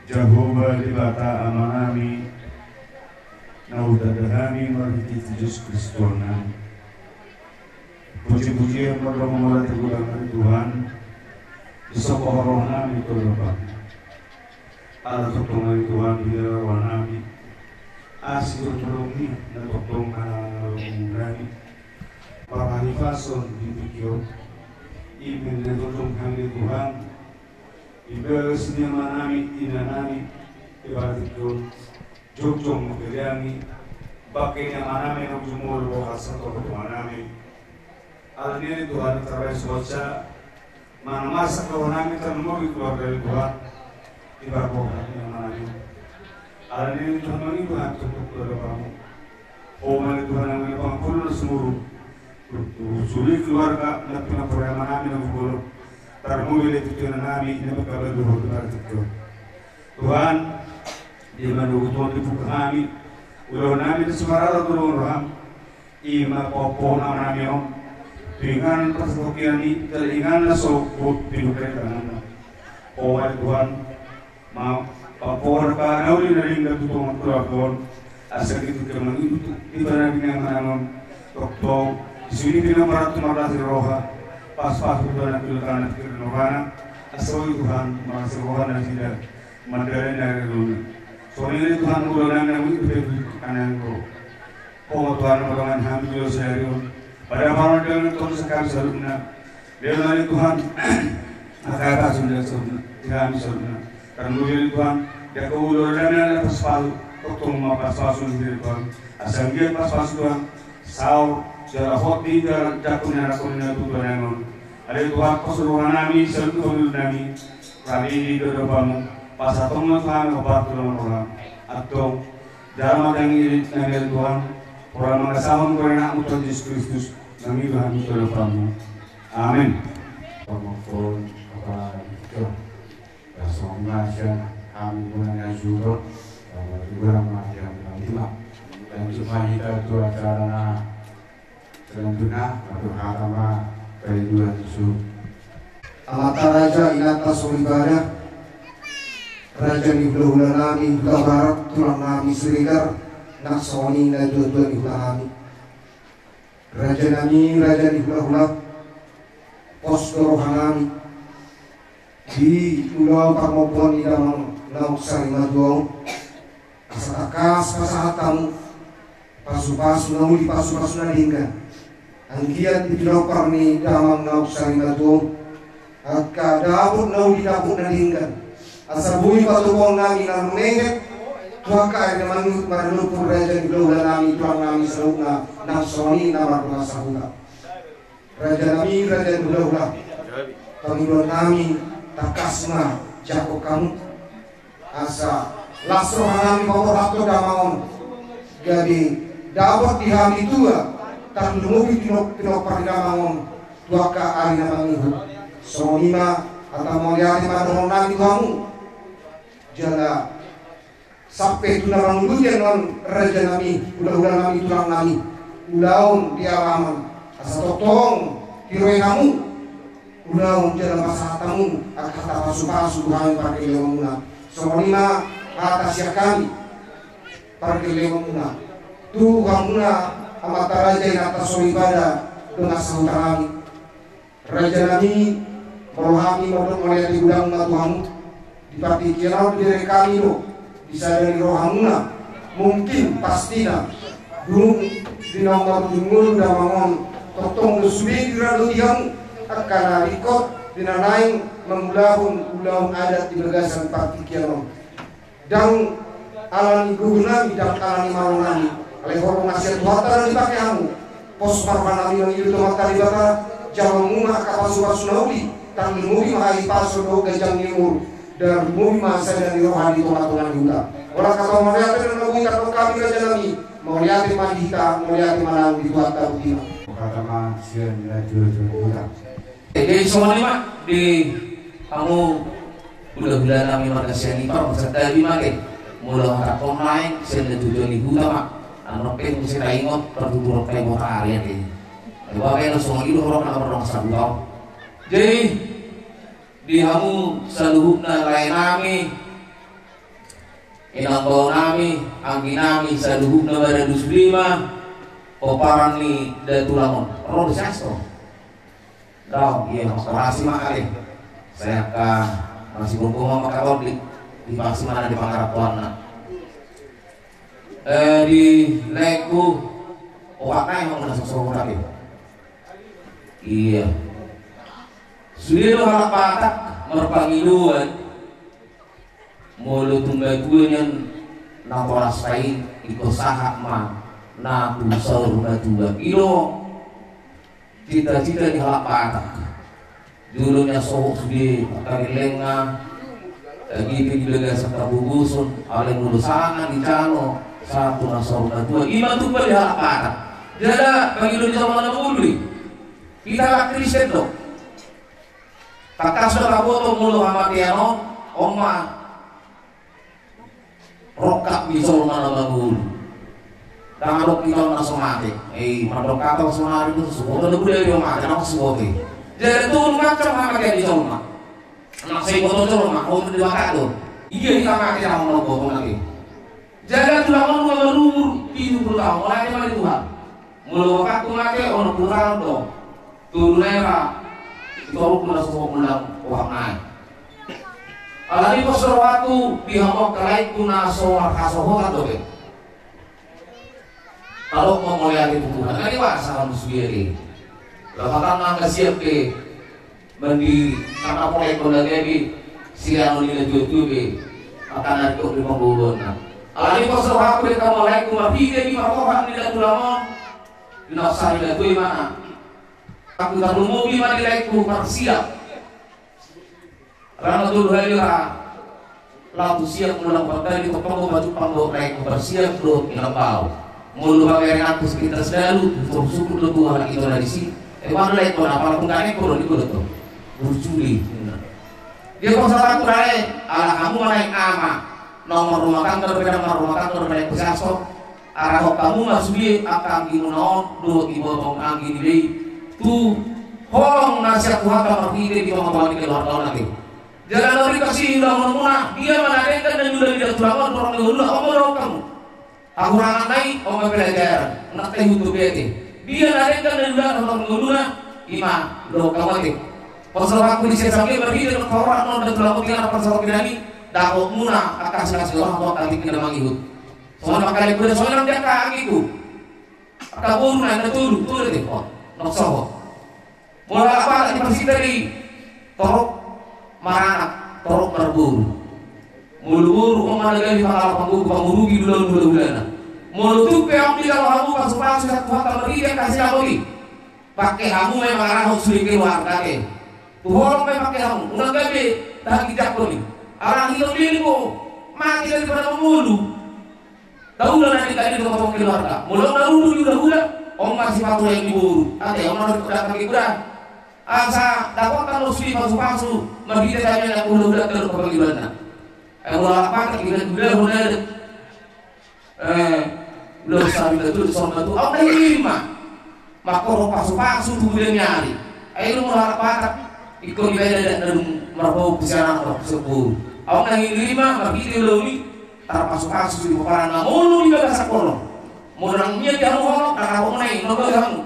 Jehovah di bata amanami naudadahami marhiti Yesus Kristus. Puji-pujian pada memulat kegudangan Tuhan disokong nami Tuhan. Allah tolong Tuhan dia nami asih tolongi dan tolong nami para hifason di pikir imin dan tolong kami Tuhan ibarat nami inanami ibarat itu jujung kaliani bakainya manami ng jumur bokasan to manami alini Tuhan terbaik suaca mana masa kau nami termuri keluar dari Tuhan ibarat bokasan manami alini Tuhan mani Tuhan tutup keluar kamu oh mani Tuhan yang menepang puluh semuru sulit keluarga nak pernah manami ng puluh termuri itu Tuhan nami ini berkabar dulu Tuhan di mana Tuhan dibuka kami, ulah nami di semarang turun ram, ima popo nama nami om, dengan persokian ini teringan nasokut pinukai kanan, oh Tuhan, mau popo orang kau ini dari nggak tuh tuan asal itu keman itu di mana dengan kanan doktor, di sini dengan maratu maratu roha, pas Tuhan itu kanan kiri rohana, asal Tuhan masih rohana tidak mandiri dari dulu. Soalnya Tuhan ulang nami itu kanan ko. Oh Tuhan ulangan kami juga serius. Pada malam dengan Tuhan sekali seruna. Dia nari Tuhan akata sudah seruna. Kami seruna. Karena mungkin Tuhan dia kau ulang pas pasu. Tolong mau pas pasu sendiri Tuhan. Asal dia pas pasu Tuhan. Sau jarak hoti jarak jakunya rakunya Tuhan yang ada Tuhan keseluruhan nami seluruh nami. Kali ini kedepanmu. Pasatong Tuhan obat tulungan orang atau dalam yang ini nangil Tuhan orang mengasahkan karena Tuhan Yesus Kristus nami Tuhan itu kamu amin pemukul kepada itu dasongnya kami punya jurut juga macam lima dan cuma kita itu acara tentunya atau harama kehidupan Yesus Amata Raja inata solibadah Raja ni belah nami belah barat tulang nami serigar nak soni na dua-dua ni nami Raja ni belah pos dorohan nami di ulau parmopon di dalam lauk sari maduong asatakas pasahatamu pasu-pasu namu di pasu-pasu nadingkan angkiat di dilopar ni dalam lauk sari maduong akka dapur namu di dapur nadingkan asal bumi patupong nami na rumenget tuaka ay naman marulupur raja ni Glola nami tuang nami sa loob na ng soni na marunong sa hula Raja ni Glola Panginoon nami takas na jako kamu asa lasro nami paborato damaon jadi dapat dihami tua tak lumubi tinopar damaon tuaka ay naman ihu soni ma atau moliari madong nami kamu jala sampai tu nama nuluyan non raja nami ulah nami tulang nami ulaun di alaman asa totong kiroi kamu ulaun jala masatamu akata pasu-pasu Tuhan pakai lewamuna soalnya atas ya kami pakai lewamuna Tuhan muna amata raja yang atas solibada dengan sahuta kami raja nami merohami modok melihat di gudang Tuhanmu dipartikiran dari kami lo bisa dari rohamuna mungkin pastinya gunung di nomor jumur dan mangon totong lusubi kira lutiang akan rikot dinanaing memulahun ulang adat di bagasan partikiran dan alani guna bidang alani marunani oleh horong nasihat watan dipakai kamu pos marwanami yang itu matari baka jalan muna kapasu-pasu nauli tan mumi mahai pasu do gajang nimur dan mumi masa dari rohani tolak-tolak juga. Orang kata mau lihat dan mau kita kami kerja nami, mau lihat mandita, mau lihat mana dibuat tahu dia. kata manusia nilai juga. Jadi semua mak di kamu udah bulan kami makasih nih pak serta lima ke mulai harap pemain sudah 7.000 mak anak peng mesti ingat pertubuhan kayak mau kalian deh. Coba kayak semua itu orang nak pernah sabutau. Jadi di kamu seluruhnya lain nami inang bau nami anggi nami saluhuk na bada dusulima oparan ni datulamon roh disasto daw iya masih makali saya masih bungkung makaron di masih mana di Pangkarap Tuana di leku wakna yang mengenai sosok lagi iya sudah halak patak merpangiluan mulut tunggal kuenya naporas lain ikut sahak mah na tusau rumah tua ilo cita-cita di halak patak dulunya sohok sudah kali lengah lagi di lega serta bubusun aleng mulu sangan di calo satu nasau rumah tua iman tuh di halak patak jada bagi dunia sama mana muli kita lah Kristen dong kakak sudah foto mulu sama tiano oma rokak bisa mana bangun kalau kita langsung mati mandok kata semua itu sesuatu itu budaya dia mati aku sesuatu jadi itu macam apa kayak di rumah anak saya foto di rumah mau di bakar tuh iya kita mati sama mau foto lagi jadi itu lama lu baru 70 tahun mulai dari Tuhan mulai waktu mati orang kurang dong turun era itu aku pernah sesuatu menang uang naik alani pasal waktu dihambak kelai kuna soal kasohokan tuh kalau mau mulai itu Tuhan ini wasa sendiri lakukan angka siap ke mandi karena mulai kondagi siang ini juga akan ada di pembunuhan alani pasal waktu kita mulai kuma pide di makohan di dalam lama dinasai itu mana aku tak belum mobil mandi lagi siap karena dulu hari lalu siap mulang pantai di topang baju panggo naik bersiap dulu inapau mulu pakai aku sekitar selalu syukur dulu anak itu dari sini mana lagi kau apa pun kane kau di kulit tu berjuli dia kau salah aku naik ala kamu naik ama nomor rumah kantor beda nomor rumah kantor naik besasok arah kamu masuk dia akan gimunon dua ibu bong angin di tu holong nasihat Tuhan kamar pide di bawah di keluar tahun nanti jangan lari kasih udah menuna dia menadekan dan juga tidak tulangan orang dulu orang kamu aku rangan naik orang pelajaran nak teh untuk bete dia menadekan dan juga orang dulu ima lo kamu pasal aku di sini berbeda dengan orang non dan tulangan dengan pasal ini dapat muna akan kasih orang tua kali kita mengikut soalnya kali kuda soalnya dia kagiku akan buru naik turun deh oh nok soho mulai apa di masjid tadi torok marana torok berburu mulu-buru kemana lagi bakal pengurugi dulu bulan mulu tuh peong di kalau kamu pasuk satu kata beri dia kasih lagi pakai kamu memang arah sulit keluar kake tuh orang pakai kamu udah gabe tak tidak nih orang hidup diri kok mati daripada memulu tahu udah nanti tadi ketemu keluarga mulu dulu juga om masih patuh yang diburu ada yang mau datang ke kuda asa dapat muslim palsu mabita kami yang udah terus bagaimana ulah apa kita udah udah sabi itu sama itu oh lima maka roh palsu kemudian nyari ayo ulah apa ikut ibadah dan merabau kesana roh sepuluh oh lima mabita lumi tar palsu di paparan namun juga kasar kolong modalnya dia mau karena aku naik nopo kamu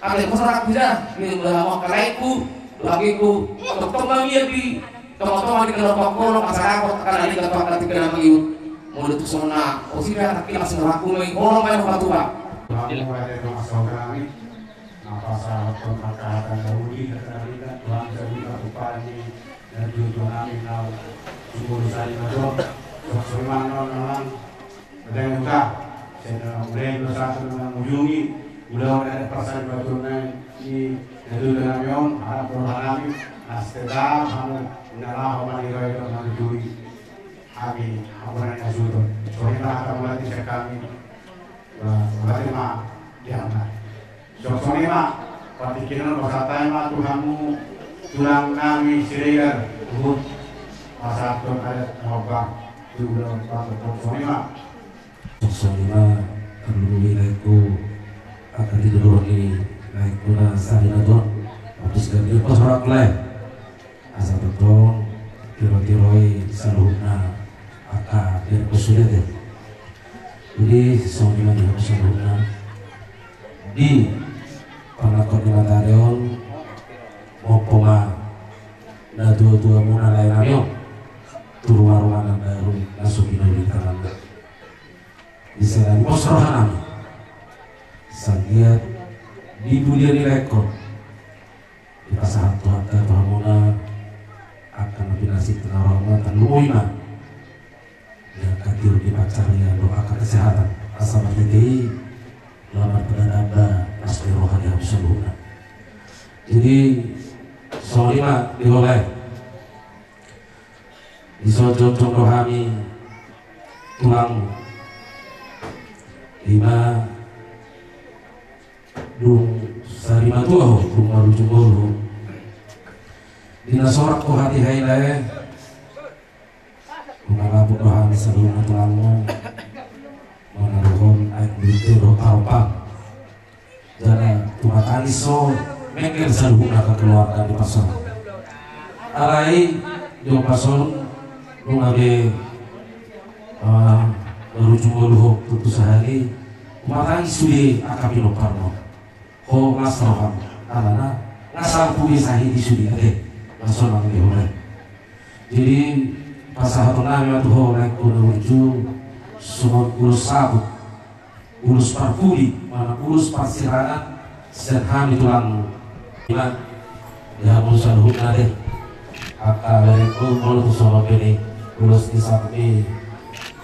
ada masalah bisa ini mau kalaiku lagiku tetap kami di teman-teman di kelompok kolong masyarakat karena ini ketua ketika nama ibu mau itu semua oh sih ada kita langsung laku main kolong main apa tuh pak mulai dari masalah kami pasal pemakaran dahulu dari Tuhan jadi upani dan tujuan kami tahu sumber saya itu semua orang berdengar saya mulai bersatu dengan mengunjungi udah ada perasaan batunya di itu dengan yon harap berharap setelah kamu nalar apa yang itu nanti kami apa yangasuh soalnya akan melatih kami berarti mah diangkat soalnya mah patikinan perkataan mah Tuhanmu tulang kami sirigar ubud masa itu ada ngobak itu udah soalnya mah soalnya perlu wilayahku akan didorong naik guna sadina tuh habis ganti pas orang lain asal betul kiro-kiroi seluruhnya akan kesulitan ya. Jadi semua di Hapsaluna di panakon di Matarion mopoma na dua-dua muna lain ayo turu warungan baru langsung di tangan di sana di pos rohanan sangiat di dunia di rekod di pasar Tuhan Tuhamuna akan lebih nasib tenarama dan lumoima yang kadir di pacarnya doakan kesehatan asal berhenti lamar penanda pasti rohani Hapsaluna. Jadi soalnya dioleh disojok rohani tulang lima dung sarima tuh rumah rujuk bolu dinasorak ko hati haileh mengalabuk rohani sebelum tulangmu menaruhon air bintu roh jadi tumatani so mengkel saruguna ka keluarga di pasar alai di pasar lungabe merujuk bolu tutu sehari tumatani sudi akapino parno ho ngasrohan alana ngasal pudi sahi di sudi ade ngasol mangi oleh jadi pasar hatona tu ho naik menuju semua ulus sabut ulus parpudi mana ulus parsirangan sedang tulang iman ya musuh hukna deh akal itu mulut solo bini ulus di sapi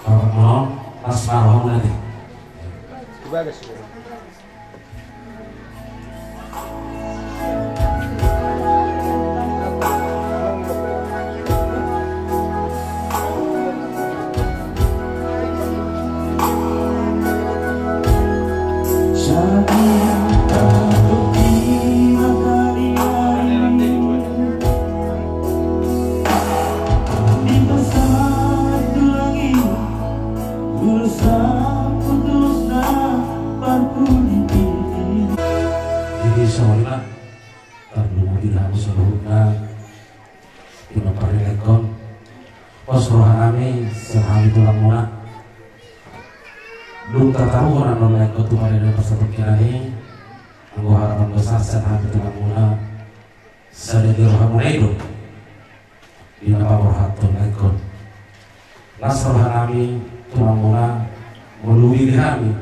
kalau asmar hukna deh Belum tertahu orang nolak ketua dari persatu kirani anggo harapan besar senang betul mula sadari rohamuna itu di nama rohatun lekon nasr hanami tulang mula meluwi dihami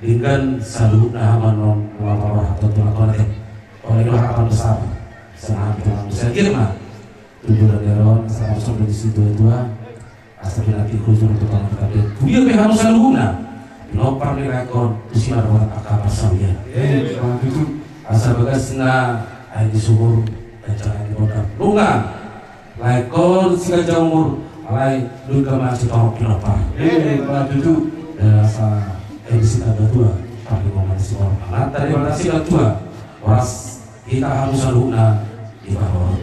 dengan salutna hamanon nama rohatun tulang konten oleh harapan besar senang betul besar kirma tujuh dan deron sama di situ tua asal nanti khusus untuk tangan tapi dia behanu salutna lopar di rekor usia buat akal pasalnya. Asal bagas na ay di sumur dan jangan dibodap. Lunga, rekor sila jamur, alay luka masih torok kinopar. Itu dan asal edisi ada dua, pakai momen si orang. Nah tadi pada sila dua, oras kita harus saluna di bawah.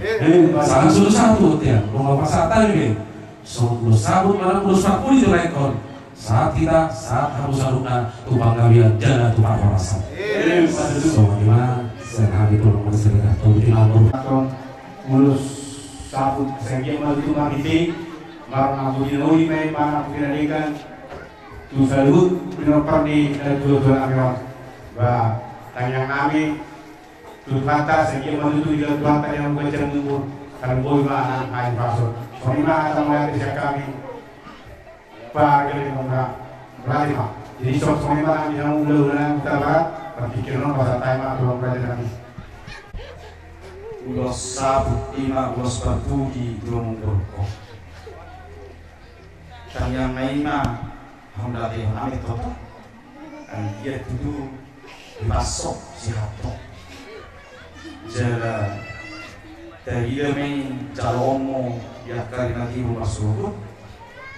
Sangat sudah satu tiang, rumah pasatan ini. Sebelum sabut malam terus aku di rekor. Saat harus saluna tumpang kalian jana tumpang rasa. Soalnya senang itu nomor serigah tuh di nomor. Mulus sabut sekian malu itu mati, marah aku dinoi main marah aku dinadikan. Tu salut pinopar di dua amiwan. Bah tanya kami tu kata sekian malu itu juga dua kali yang baca umur. Kalau boy mana main pasok. Soalnya ada melihat siapa kami. Pagi mana berarti pak. Jadi soalnya mana yang udah kita barat, berpikiran bahasa Thailand atau belajar kami. Ulos sabut ima ulos parpudi dua mengurko. Kanyang maima hendak dihonami toto. Dan dia itu dipasok si hato. Jala dari main jalomo ya kali nanti rumah surut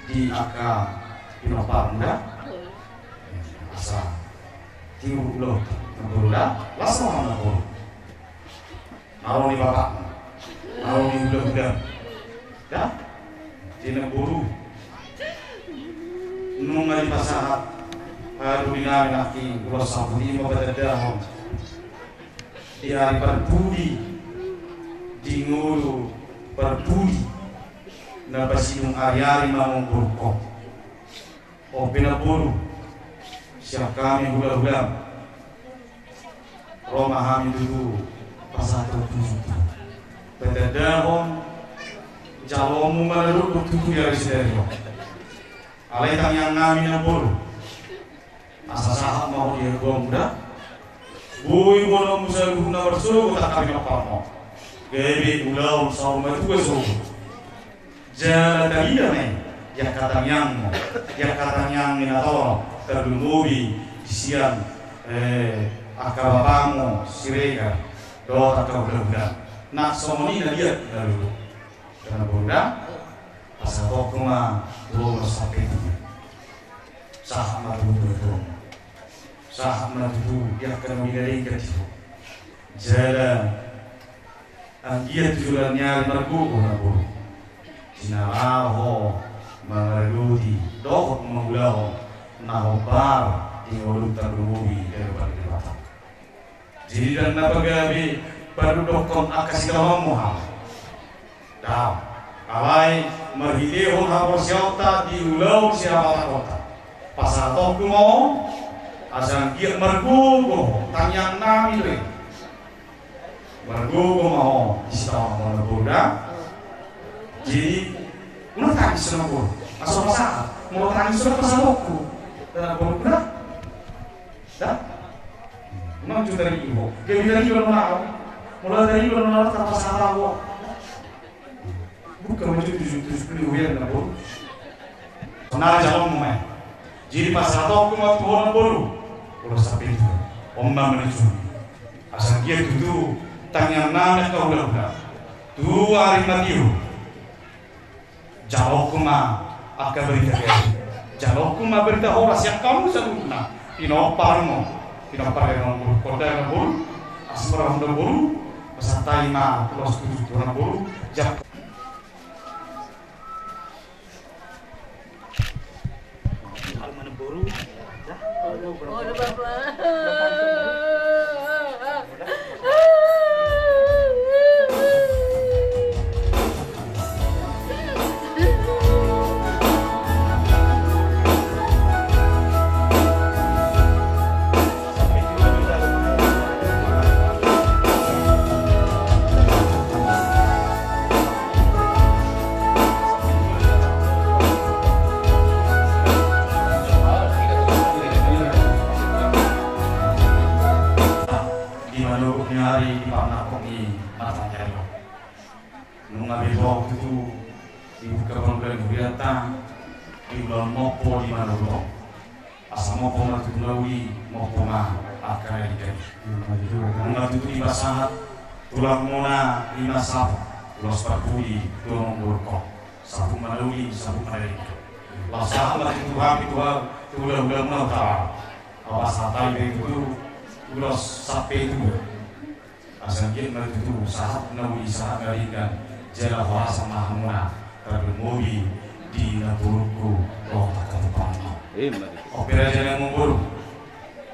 di aka pinoparunda asa tiru lo berulah langsung menabur mau di bapak mau di udah ya di neburu nunga di pasahat baru dinami laki ulos sabudi mau berdadah di hari berbudi di ngulu berbudi na basinong ari-ari mamong burko O pinapuro siap kami hula-hula Roma kami dulu pasatau tujuh petedahon jalomu melalui tujuh dari stereo alai kang yang kami napuro asa sahab mau dia gua muda bui bono musa guna bersuruh tak kami napamo gebi ulau sauma itu besuruh jalan dari nih yang katang yang minatoro terdumubi siang akababango sirega do takabunda nak somoni na dia dulu karena bunda pasal kuma do sapi sahama tu yang kena menjadi kecil jalan anggia tujuannya mergu nabu sinaraho mengerudi dohot mengulau nahobar di oluk terlumubi dari balik jadi dan napagabi baru dokon akasi dalam muhal dah alai merhidehon hapor siapa di ulau siapa kota pasal toku mau asal kia mergugo tanyang nami le mergugo mau istawa mau boda jadi menurut kami sudah mau asal masalah menurut kami sudah pasal toku dan boda dah memang juga dari ibu kayak dari ibu mulai dari ibu tanpa salah wo bukan macam tujuh puluh nabo senar jalan mau jadi pasal toku mau turun bolu kalau sampai itu omma menuju asal dia itu tanya nana kau udah 2 hari natiu jauh kuma akan berita jauh kuma berita horas yang kamu sebutna inoparmo yang kota yang bulu asmara yang bulu peserta ima pulau 7 orang bulu jak mana bulu hari di Pak Kopi Mata Jaya. Mengambil waktu itu dibuka pembelian kegiatan di bulan Mopo di mana dulu. Asal Mopo nanti melalui Mopo mah akan dikai. Mengambil itu di basahat tulang mona 5 sapu, tulang sepatui tulang burkok, sapu melalui sapu melalui. Lasahan nanti Tuhan itu tulang menata. Awas hatai itu tulang sapi itu. Asal kita itu sahat nawi sahat garikan jala bahasa mahamuna terlemobi di naburku roh takatupana. Opera jala memburu.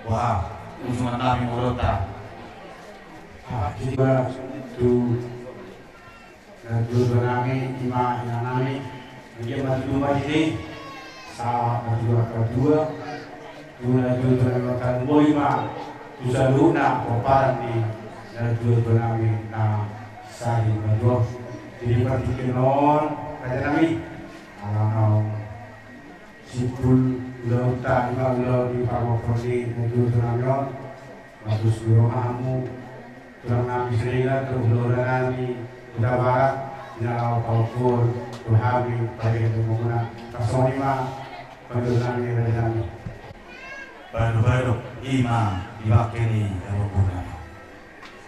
Wah, usungan nabi murota. Kita tu nami ima yang nami dia maju ini sa maju kedua makan boima bisa luna koparan di dan dua nami na sahih berdua jadi pertikin non kata nami alam sipul lautan kalau di pamokoni dan dua nami non bagus birohamu tulang nami seringat terus nami udah barat nyala palkur tuhami pada itu menggunakan kasonima pada nami dari nami baru imam diwakili kalau bukan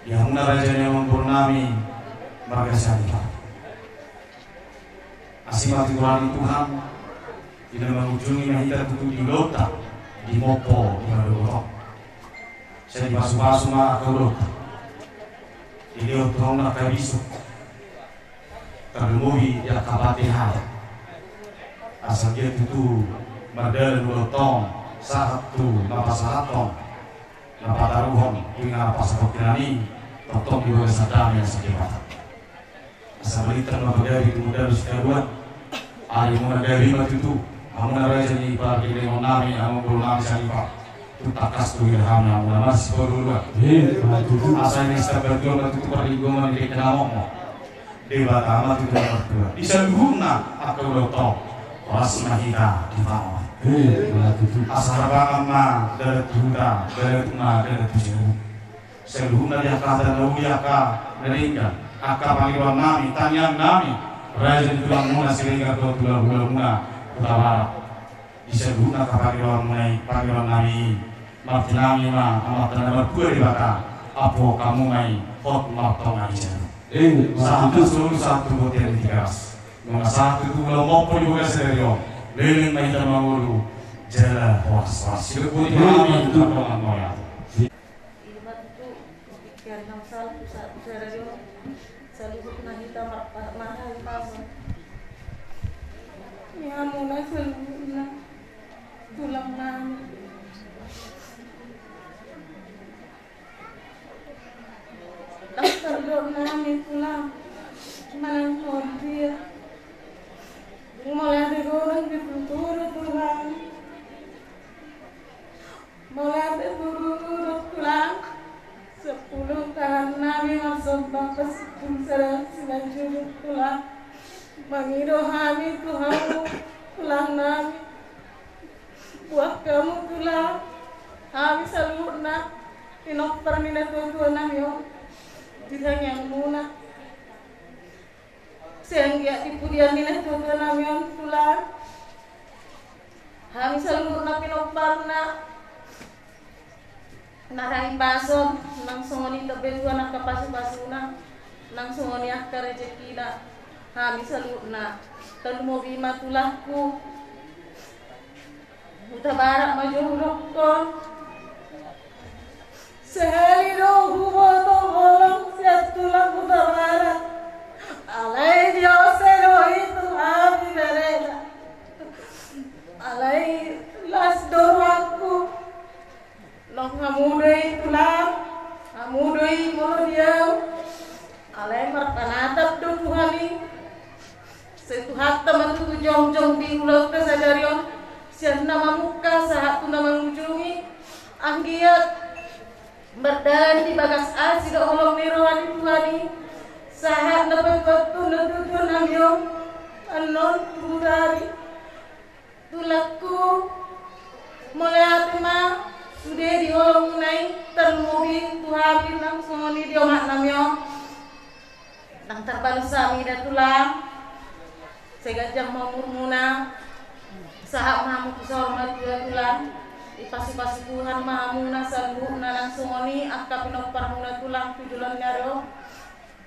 yang rajanya mempurnami marga syariah asimati Tuhan tidak mengunjungi mahita tutup di lota di Mopo di Maduro saya dipasu-pasu mah ke lota di liot Tuhan nak kabisu terlemobi ya kabatihan asal dia tutu madal lotong satu napas hatong napataruhon punya napas kokinani totong di bawah sadam yang sekitar asal berita mapagari kemudian harus kedua ari mengadari matu itu Amuna raja ni par kini nami amu bulan sani pak. Tutakas tu ilham amuna masih perlu. Asal ni setiap berdoa tu perlindungan di kenamok. Dewa tamat itu berdua. Di seluruhna aku udah tahu. Ras mahita di bawah. Asal bangma dari tuda dari tuna dari tujuh. Seluruhna dia kata nauyaka meringga. Aka panggilan nami tanya nami. Raja tulang muna sehingga kau tulang muna utara. Di seluruhna kapanggilan mulai panggilan nami. Martinami ma amat nama berdua di bata. Apo kamu mai hot martong aja. Satu botian tigas. Mga satu itu kalau mau juga serio. Leleng mai tamangulu. Jala was-was. Sila po di kami itu pertolongan moya. Iba itu bikin nangsal serio. Selalu pernah kita mahal apa. Ya muna selalu tulang nami. Dokter nami pulang malang kontir mulai digoreng dituturu tulang mulai dituturu tulang 10 tahun nami masuk bapak sepun serang silanjur tulang mangido kami tuhamu tulang nami buah kamu tulang kami selalu nak pinok permina tuan nami yo tidak yang muna sehingga dipudian nilai tuan namion tulang kami selalu napi nopal na narai bason nang songoni tebetuan nak kapasu-pasuna nang songoni akka rezeki na kami selalu na telu bima tulahku uta barak maju rokon sehari rohu botol bolong siap tulang putar barat alai diosero itu abi bereda alai las doraku long hamudai tulang hamudai molo diam alai marpanatap do tuhani setu hatta mantu jong-jong di ulau kesadarion siap nama muka saat tu nama mengunjungi anggiat berdalan di bagas asi do holong niroani tuhani sahat dapat waktu natutuan amyo anon turari tulaku mulai atma sudah di holong nai termubi tuhani nang songoni di omak namyo nang terbalu sami da tulang segajang mamurmuna sahat mamu kusormat tulang ipasi-pasi Tuhan mahamuna salbuhna langsung oni akka pinopar muna tulang tujulan nyaro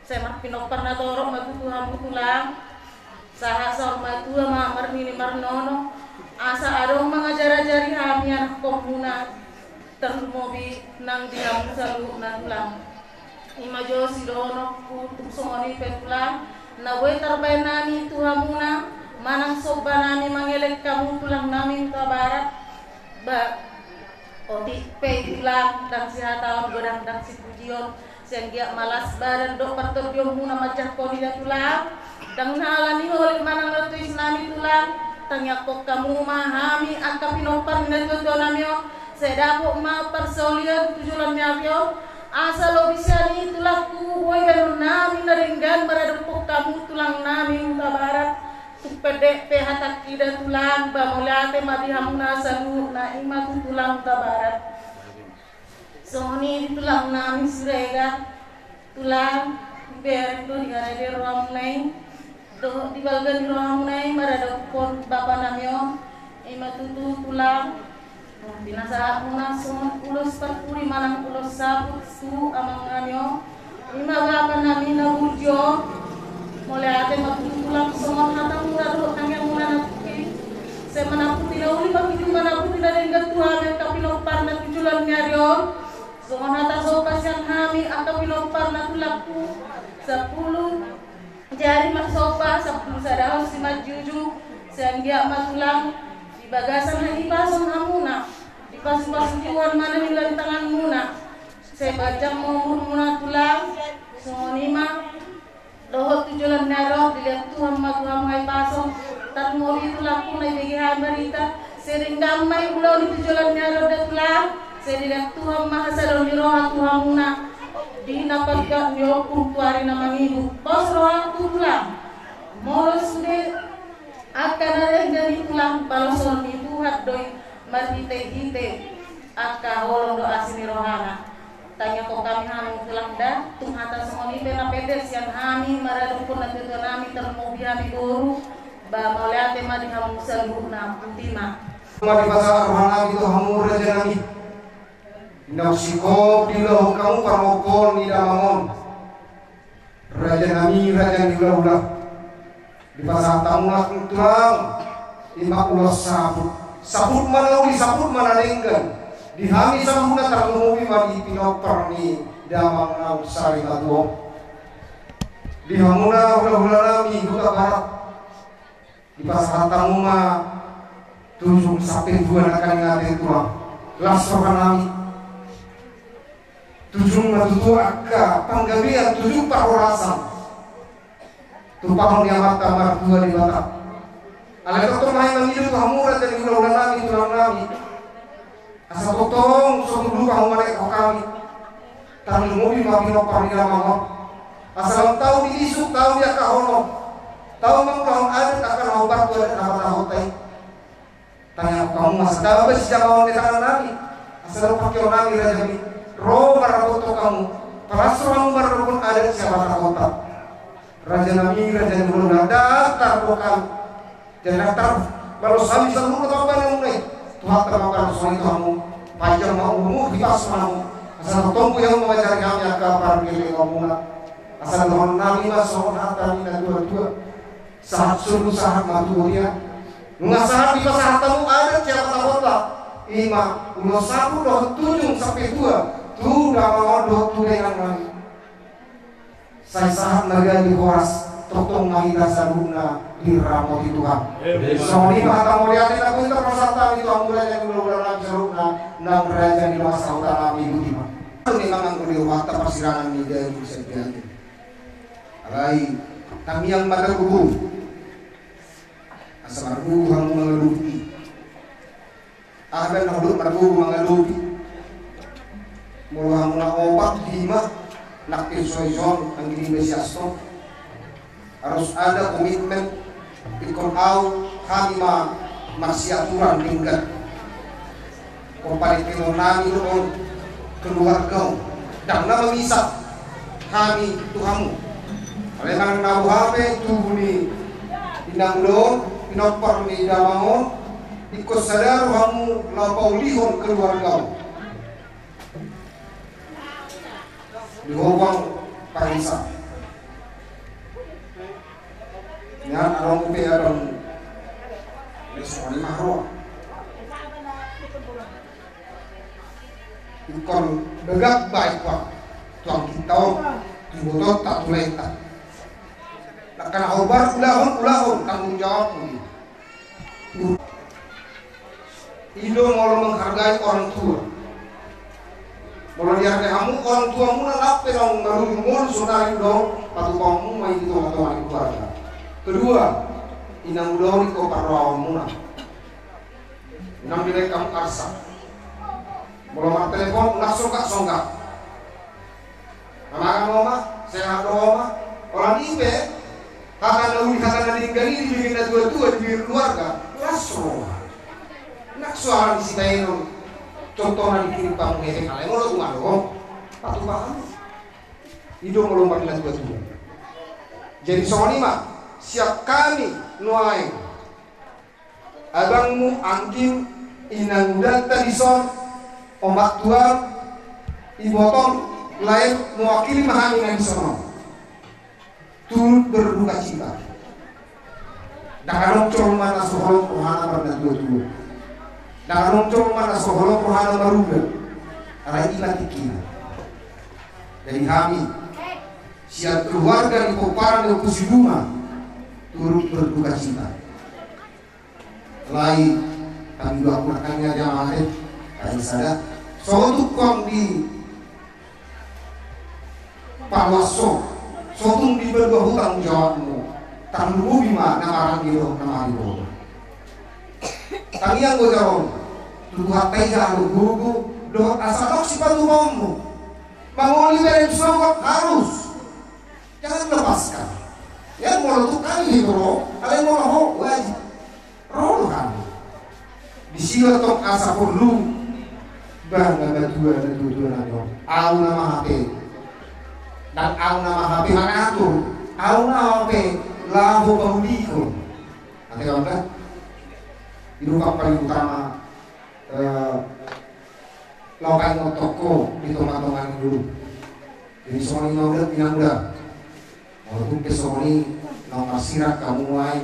saya pinopar na torok matu Tuhan tulang saha sorma tua mamar mini marnono asa adong mangajari kami anak komuna termobi nang diam salbuhna tulang imajo sidono kutuk songoni petulang nawe terbainani Tuhamuna manang sobanani mangelek kamu tulang nami ke barat ba oti pe tulang dan si hatalam godang dan si pujion sehingga malas badan dok pertobiong muna macah kodi tulang dan nalani oleh manang letuis nami tulang tanya kok kamu memahami angka pinopar neto namio sedapok ma persolian tujuan nyavio asal bisa ni tulangku boy ben nami naringgan baradepok kamu tulang nami muka barat pedek pehatak kida tulang bamulate mabihamuna salu na ima tulang tabarat soni tulang nami surega tulang ber itu digare ruang lain do dibalgan ruang lain marada kon bapa namyo ima tutu tulang binasa muna son ulos perpuri manang ulos sabut su amang namyo ima bapa nami na burjo mulai ate tulang semua hatang murah do tangyang muna napuki saya manaputi na uli pag manaputi na rin gatuhan at kapinopar na tujulan nyaryon semua hata sopas yang hami ang kapinopar na tulakku 10 jari mak sopa 10 sadahon si majuju sehingga matulang di bagasan lagi pasong hamuna di pasung-pasung mana nilang tangan muna saya baca mau muna tulang semua nima dohot tujulan naro dilihat Tuhan ma Tuhan hai pasong tarmoli tulang kunai bagi berita sering damai ulau di tujuannya roda tulang sering Tuhan Maha Sadar roha Tuhan muna dinapatkan nyokung tuari nama ibu bos roha tulang moro sude akan ada dari tulang baloson ibu hadoi marhite-hite aka holong doa sini rohana tanya kok kami hamu tulang dah tung hata semoni pena pedes yang hami maradung pun nanti nami termobi hami guru ba mauliate madi hamu seluruhna ultima mari bahasa rohana itu hamu raja nami nausiko bilau kamu parmokon ni damangon raja nami raja ni ulah di bahasa tamulah tulang lima ulah sabut mana lenggan di hami samuna terlumubi mari pinoper ni damang nau sari katuo di hamuna ulah nami buka barat di bahasa tamuma tujuh sampai dua akan ngade tulang lasokan nami tujuh matutu akka panggabian tujuh parorasan tupang diamat kamar dua di batak alai totong main mengiru hamura dari ulah nami tulang nami asal totong suatu dulu kamu mereka kami tangan mobil makin opar di dalam mama asal tahu di isu tahu dia kahono tahu memang ada akan obat tuh ada apa hotel tanya kamu masih tahu apa sih jawaban di tangan nami asal pakai nami raja mi roh barakoto kamu perasaan barakun ada siapa takota raja nami raja belum daftar bukan dan daftar baru sami seluruh tahu kan yang mulai Tuhan termakan soal itu kamu panjang mau umur di pas mau asal tunggu yang mau cari kami akan parkir kamu asal Tuhan nami masuk hati dan dua saat suruh saat matu dia saat di pasar tamu ada siapa takutlah 5 ulo 1 7 sampai 2 tu dah mau 2 dengan lagi saya saat naga di horas totong mahita saruna di ramoti Tuhan. Soni mata moliatin aku itu persata itu ambulan yang belum lagi saruna nang raja di masa utara minggu lima. Ini memang kuliah waktu persirangan ini dari bisa diganti. Alai kami yang mata guru asal guru kamu mengelupi. Akan nak guru mengelupi. Mula mula obat 5 nak pisoi-son ang ginibesiasto. Harus ada komitmen ikon au kami masih aturan tinggal kompari nami doon keluarga dan nama misal kami Tuhanmu oleh karena nabu hape tuhuni inang doon pinopar ni damangon ikut sadar kamu lapau lihon keluarga dihobang parisa yan arong upi arong lesoni mahro ikon begak baik pak tuang kita dibotot tak tuleta nakana obar ulahon tanggung jawab Indo mau menghargai orang tua mau dihargai kamu orang tua mu nak pelong baru mul sunari dong patu kamu mai itu atau hari keluarga. Kedua, inang udori ko parwaw muna. Inang bilay kamu arsa. Mula telepon nak songgak. Namakan mama, saya mama. Orang ibe, kakak nalinggali di bikin dua-dua di keluarga. Lasro. Nak soal isi tayo contoh na dikirim pang ngedek alay mo lo dong. Patu paham. Ido melompat na dua-dua. Jadi soal lima. Siap kami nuai abangmu angkim inang udan tadison ombak tuang ibotong lain mewakili mahami nang sono turut berduka cita dakarong col mana soholong rohana pada dua-dua dakarong col mana soholong rohana maruga arai ibatikina dari kami siap keluarga di koparan dan kusiduma turut berduka cita. Lain kami dua punakannya jamaah kain sada. Suatu kong di Pawaso, suatu di berdua hutang jawabmu. Tangguh bima namarang gitu namari bodoh. Tangiang gue jarong, tuh hatai jalan gugu, doa asal si patu bomu, mangoli beren sogok harus, jangan lepaskan. Yang mau tuh kali bro, kalian mau roh wajib, roh kan. Di sini tok asa perlu, bangga dua nanyo, au nama HP, dan au nama HP mana atur, au nama HP. Lahu paulikun. Nanti kawan kan di rumah paling utama laukan toko di tongan-tongan dulu. Jadi Sony udah pinang udah. Walaupun ke Sony nomor sirat kamu mulai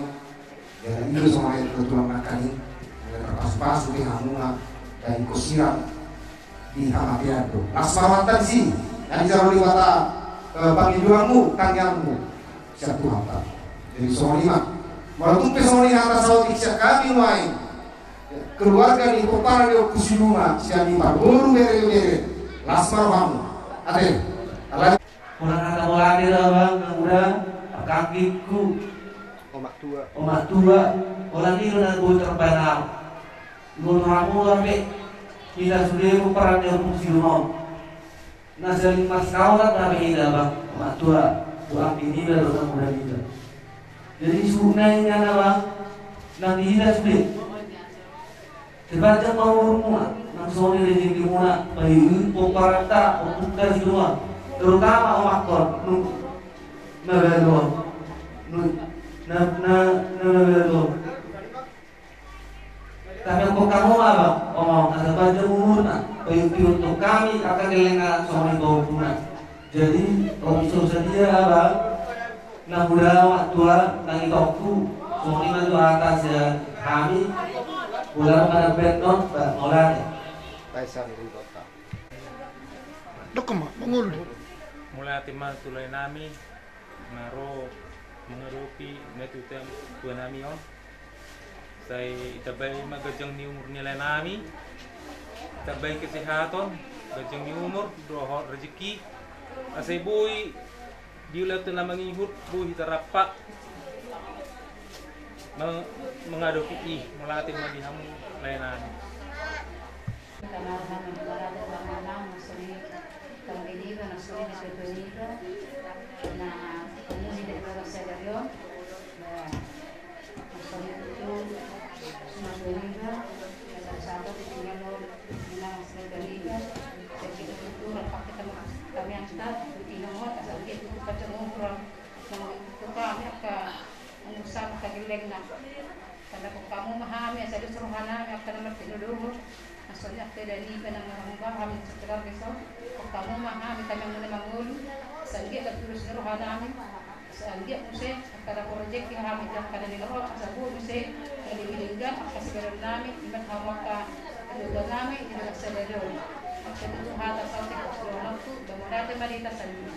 ya itu sama itu tulang makan ini pas-pas di hamuna dan ikut sirat di hamatian tuh. Asmarawatan sih yang jalan liwata bagi juangmu tanggangmu satu hata. Jadi Sony mah, walaupun Sony atas saut iksa kami main keluarga di kepala di kusilunga siang di baru bere lasmar kamu, ada, orang kata bola di bang, udah kakiku, omak tua, orang ini udah gue terbenam, gue ramu sampai kita sudah peran di kusilunga, nasi mas kau kan kami ini bang, omak tua, buang ini udah muda kita. Jadi sunainya nama nanti tidak sulit. Terbaca mau rumah, nang Sony rezeki muna, bayi poparata, untuk semua, terutama omakor, nagalo, nagalo. Tapi kok kamu apa? Omong ada baca muna, bayi untuk kami akan kelengar Sony bau muna. Jadi kalau bisa dia apa? Nah udah waktu nang tokku Sony maju atas ya kami ulang pada beton mulai Paisan di kota. Dokema mangul. Mulai timal tulai nami naro mengerupi netutem tua nami on. Saya itabai magajang ni umur nilai nami. Itabai kesehatan, gajang ni umur, doa rezeki. Asai boy diulat na mangihut buhi tarapak mengadopi mulatin magihamu layanan. Kanahan barada banganang masuri tangiliga nasuri ni sebetulnya na kami di dalam sedario masuri itu sebetulnya ada satu tinggal bilang sebetulnya jadi itu rapat kita kami yang start tinamot asal kita baca ngobrol itu kami akan mengusap kagileng na karena kamu memahami asal suruhana akan mengerti dulu asalnya kita dari penang mengubah kami setelah besok kamu memahami kami menangul sanggih dan terus suruhana kami sanggih musik akan projek yang kami jalankan di luar asal musik yang dibilangkan akan segera kami iman hawaka dan kami tidak sedar Itu hata sauti kusulono tu bamurate marita salmi.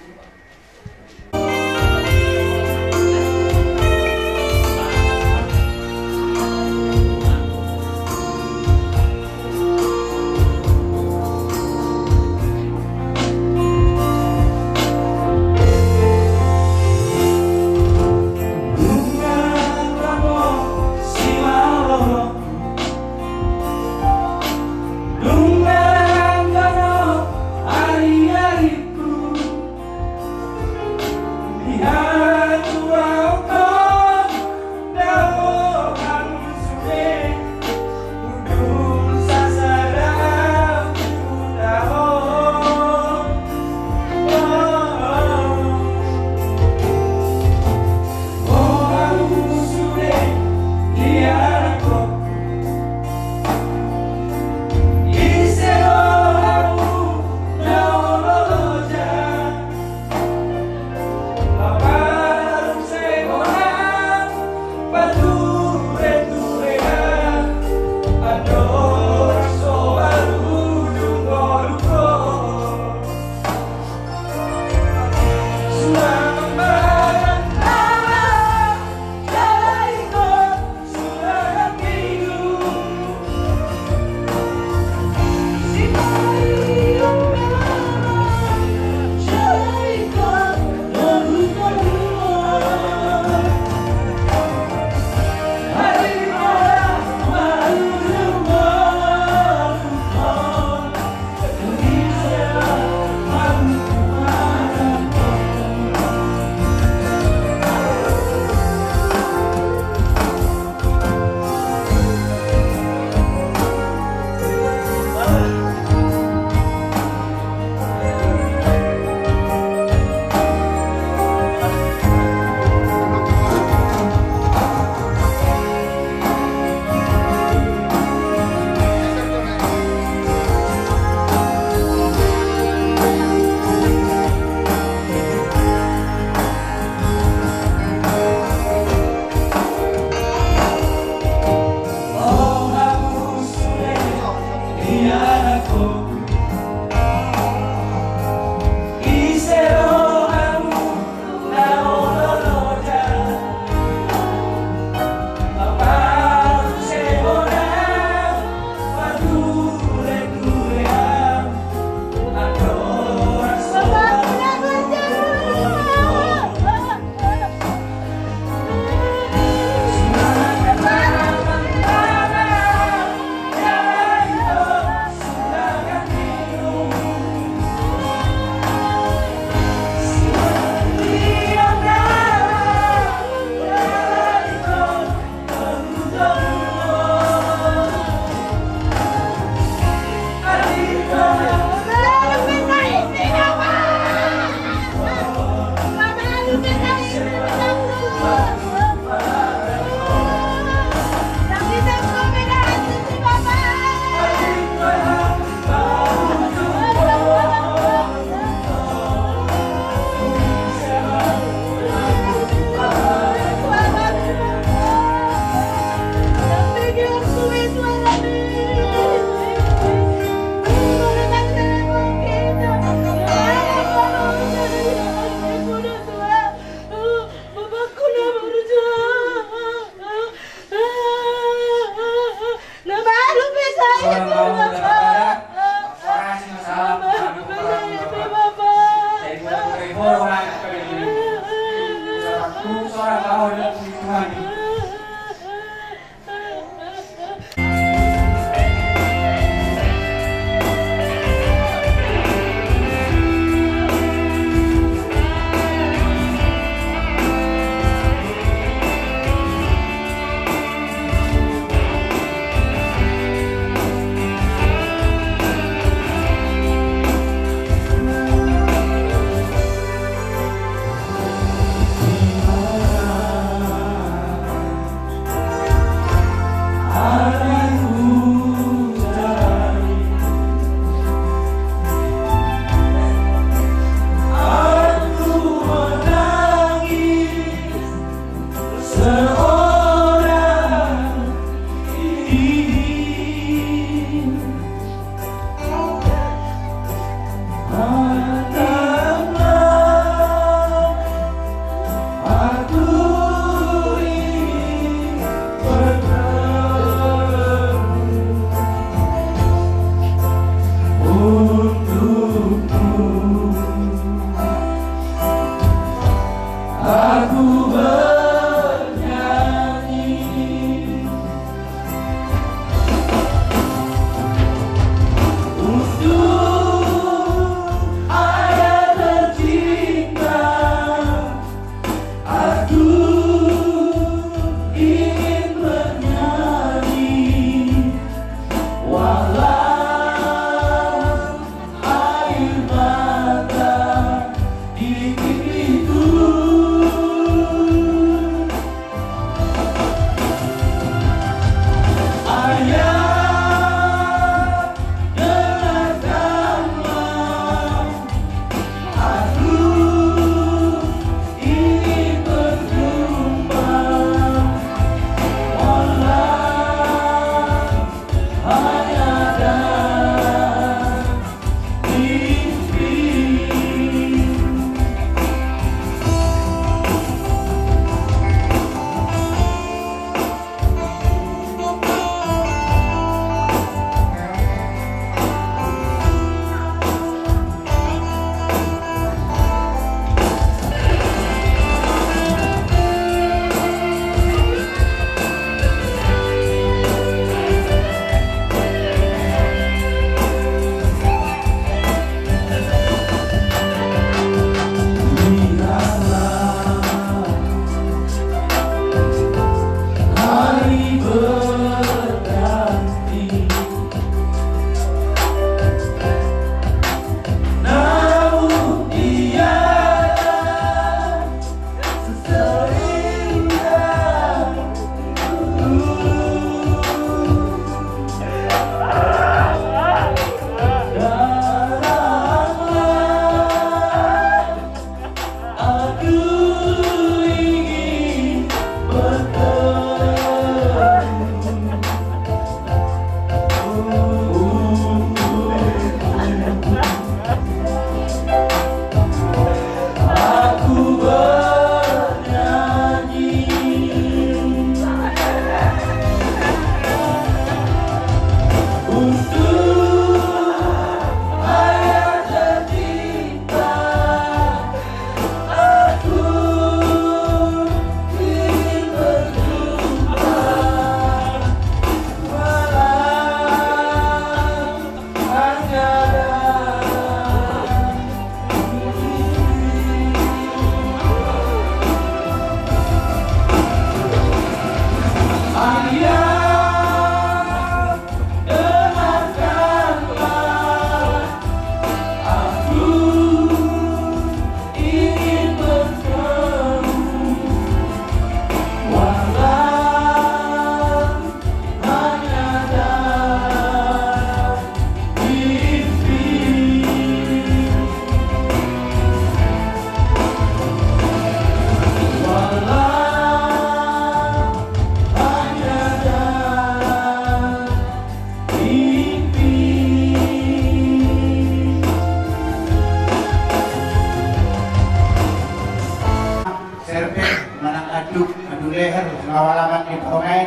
halaman di Promek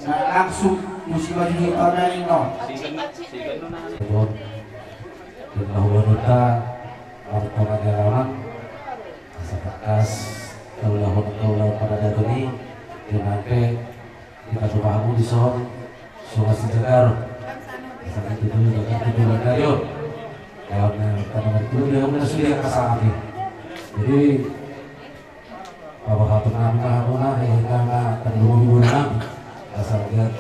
nah langsung musibah di Promek no Dinahulunta Martona Garawan Asakakas Kaulahun pada datuni Dinampe Kita coba di sohon Sungai Sejagar Sampai itu dengan kayu karena itu dia udah sudah kesalahan jadi bahwa satu nama karena terlalu buruk asal lihat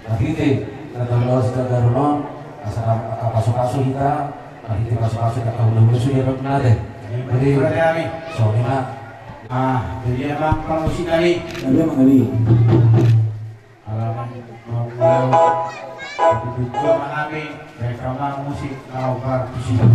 nanti kalau sudah garunon asal kasus kita nanti kasus kita kalau sudah benar deh jadi soalnya jadi emang kalau musik kali alaman itu menami rekaman musik Naubar di sini.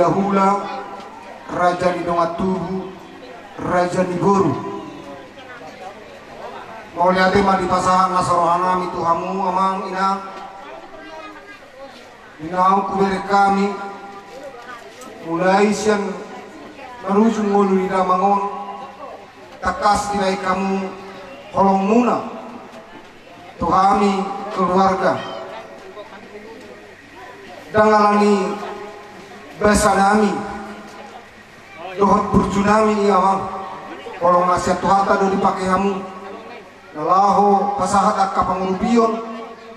hula-hula, Raja di Dongat Tubuh, Raja di Guru. Mau lihat di pasangan nasarohanam itu hamu amang inang. Inang kuberi kami, mulai siang menuju ngulu di Damangon, takas nilai kamu kolong muna, tuhami keluarga. Dangalani bahasa nami dohot burjunami iamang kolong nasihat Tuhan tadi dipakai hamu nalaho pasahat akka pangurubion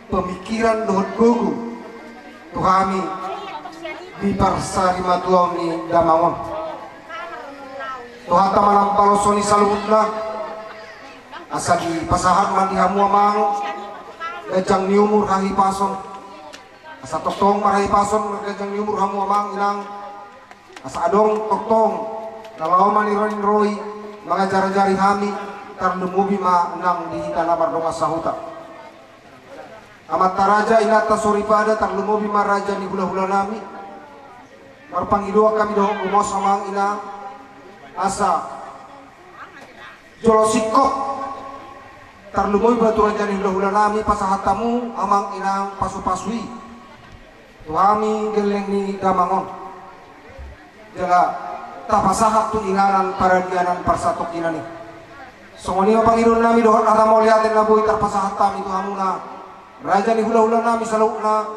pemikiran dohot gogo tuhami di parsari matuam ni Damangon Tuhan tamanam palosoni salutna asa di pasahat mandi hamu amang gajang ni umur hahi pason asa toktong marai pason gajang ni umur hamu amang inang asa adong toktong nalaw maniroin roi mga jari-jari hami tarnemubi ma nang di tanah bardonga sahuta amat taraja inata soripada tarnemubi ma raja ni hula-hula nami marpangidoa kami doh umos amang ina asa jolosikok tarnemubi batu raja ni hula-hula nami pasahatamu amang inang pasu-pasui tuami geleng ni Damangon jaga tapasahat tu inganan para dianan parsatok inani songoni pangirun nami dohot ada mau liatin nabuhi tarpasahat kami tu hamuna raja ni hula-hula nami salukna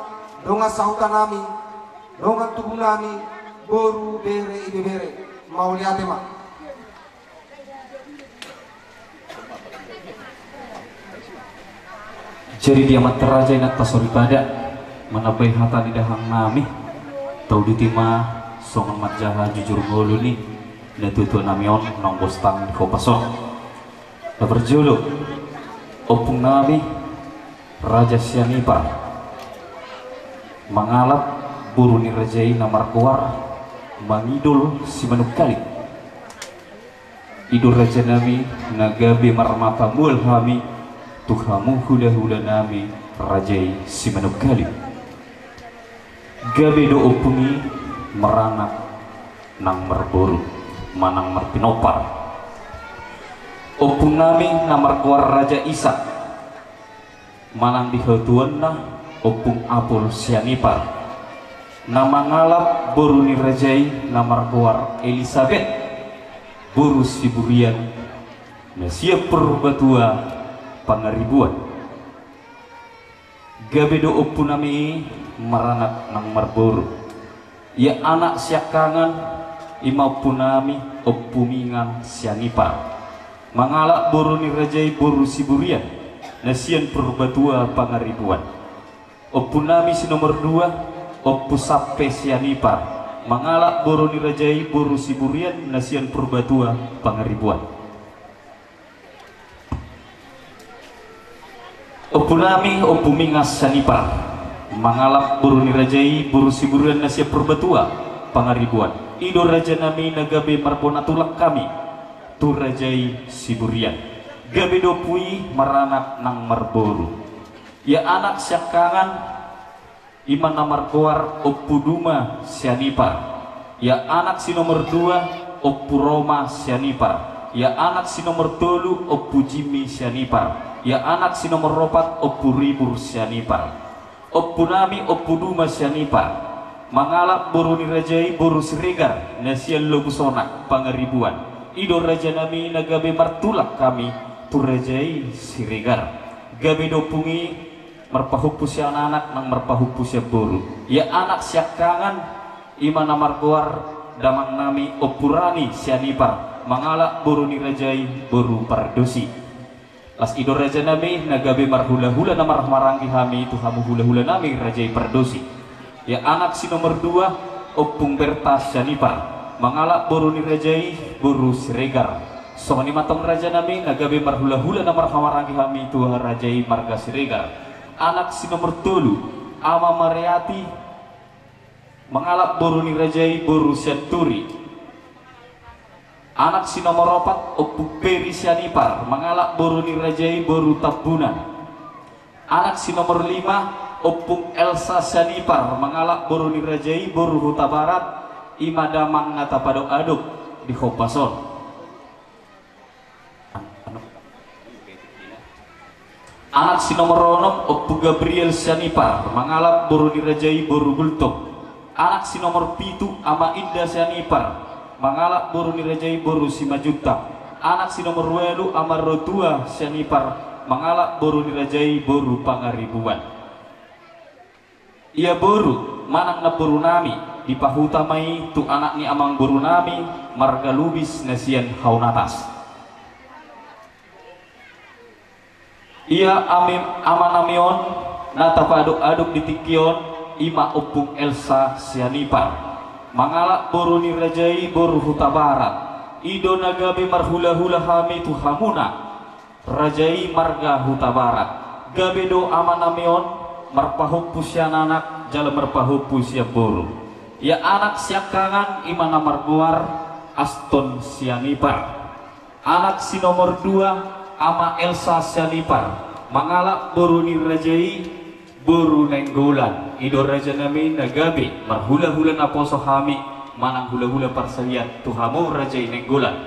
donga sahuta nami donga tubuh nami boru bere ibe bere mau liatin mak jadi dia materaja inat pasori pada menabai hata di dahang nami tau ditima songon matjaha jujur ngolu ni dan tutu namion nong bostang di kopason da berjulu opung nami Raja Sianipar mangalap buru ni rajai namar kuar mangidul si manuk kali idul raja nami nagabe marmapa mul hami tuhamu huda nami rajai si manuk kali gabe do opungi meranak nang merboru manang merpinopar opung nami namar kuar Raja Isa manang dihatuan na opung apul Sianipar nama ngalap boru ni rajai namar kuar Elizabeth boru siburian nasia perbatua pangaribuan gabedo opung nami meranak nang merboru ya anak siakangan imau punami opumingan Sianipar mangalak boru ni rajai boru siburian nasian perbatua pangaribuan opunami si nomor 2 opu sape Sianipar mangalak boru ni rajai boru siburian nasian perbatua pangaribuan opunami opumingas Sianipar mangalap boru ni rajai boru siburian nasian perbatua pangaribuan ido raja nami nagabe marbona tulak kami tu rajai siburian gabe dopui maranak nang marboru ya anak siakangan iman namar kuar opuduma Sianipar ya anak si nomor 2 opuroma Sianipar ya anak si nomor 3 opujimi Sianipar ya anak si nomor 4 opuribur Sianipar opunami opuduma Sianipar mangalap boru ni rajai boru Siregar nasian lobusonak pangaribuan ido raja nami nagabe martulak kami tu rajai Siregar gabe dopungi merpahupus ya anak nang merpahupus ya boru ya anak siakangan iman namar kuar damang nami opurani Sianipar mangalak boru ni rajai boru pardosi las ido raja nami nagabe marhula-hula namar marangki hami tu hamu hula-hula nami rajai pardosi ya anak si nomor 2 opung Bertas Sianipar mangalak boru ni rajai boru Siregar somani matong raja nami nagabe marhula-hula namar hamarangki hami tu rajai marga Siregar anak si nomor 3 ama Mariati mangalak boru ni rajai boru Sianturi anak si nomor 4 opung Peri Sianipar mangalak boru ni rajai boru Tabunan anak si nomor 5 opung Elsa Sianipar mangalak boru ni rajai boru Huta Barat imadamang ngata padok aduk di Khopason anak si nomor 6 opung Gabriel Sianipar mangalak boru ni rajai boru Gultok anak si nomor 7 ama Indah Sianipar mangalak boru ni rajai boru Simajuta anak si nomor 8 ama Rotua Sianipar mangalak boru ni rajai boru Pangaribuan ia boru manang na boru nami dipahutamai tu anak ni amang boru nami marga lubis nasian haunatas ia amanamion nata aduk ditikion ima opung Elsa Sianipar mangalak boru ni rajai boru Huta Barat ido nagabe marhula-hula hami tu hamuna rajai marga Huta Barat gabe do amanamion marpahupus ya anak jala marpahupus ya boru ya anak siakangan ima namar guar Aston Sianipar anak si nomor 2 ama Elsa Sianipar mangalak boru ni rajai boru Nenggolan ido raja nami nagabe marhula-hula naposo hami manang hula-hula parsalian tuhamu rajai Nenggolan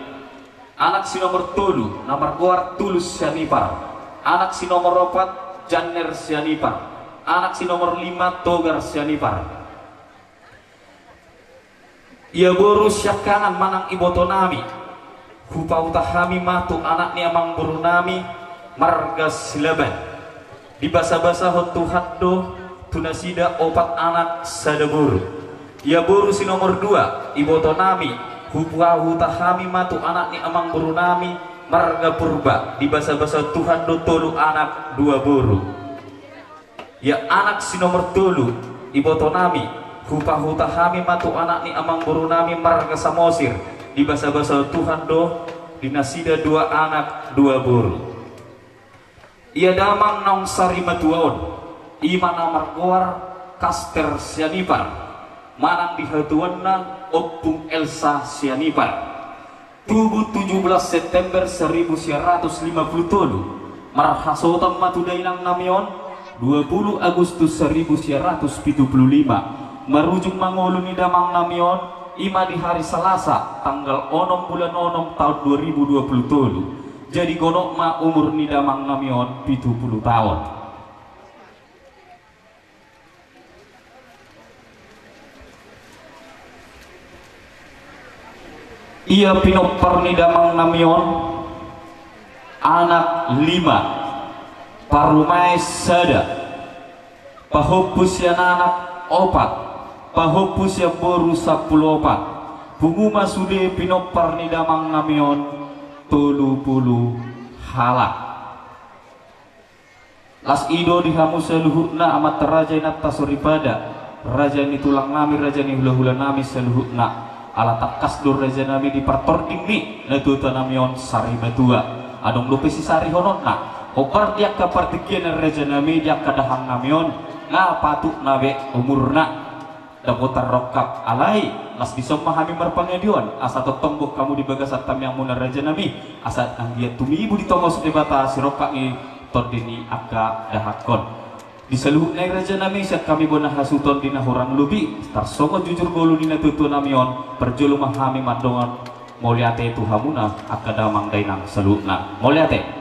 anak si nomor 3 namar guar Tulus Sianipar anak si nomor 4 Janner Sianipar anak si nomor 5 Togar Sianipar ia boru siakangan manang iboto nami hupa utahami matu anak ni amang boru nami marga Silaban di basa-basa hotu haddo tunasida 4 anak sadaburu ia boru si nomor 2 iboto nami hupa utahami matu anak ni amang boru nami marga Purba di basa-basa Tuhan do tolu anak 2 boru ya anak si nomor 3 iboto nami hupa hutahami matu anak ni amang boru nami marga Samosir di basa-basa Tuhan do dinasida 2 anak 2 boru ia damang naung sari matuaon imana margoar kaster sianipar manang dihatuanna opung Elsa sianipar tubuh 17 September 1957 marhasotan matudainang namion 20 Agustus 1975 marujung mangulu ni damang namion ima di hari Selasa tanggal 6 bulan 6 tahun 2027 jadi gonok ma umur ni damang namion 70 tahun. Ia pinopar ni damang namion anak 5 parumai sada pahopus ya anak 4 pahopus ya boru 10 punguma sude pinopar ni damang namion 30 halak las ido dihamu seluhutna amat raja natta soribada raja ni tulang nami raja ni hula-hula nami seluhutna ala takasdur raja nami di partorting ni natuta namion sari batua adong lupe si sari hononna opar dia kapartikian raja nami dia kadahang namion nga patuk nabe umurna dapotar rokap alai las bisa memahami marpangedion asa totombok kamu di bagasat tam yang munar raja nami asa anggia tumibu di tongos debata si rokak ni tordini akka dahakon di seluruh nai raja nami siap kami bona hasuton dina horang lubi tar songo jujur golu dina tutu namion perjulu memahami mandongan moliate itu hamuna akka damang dainang seluruhna moliate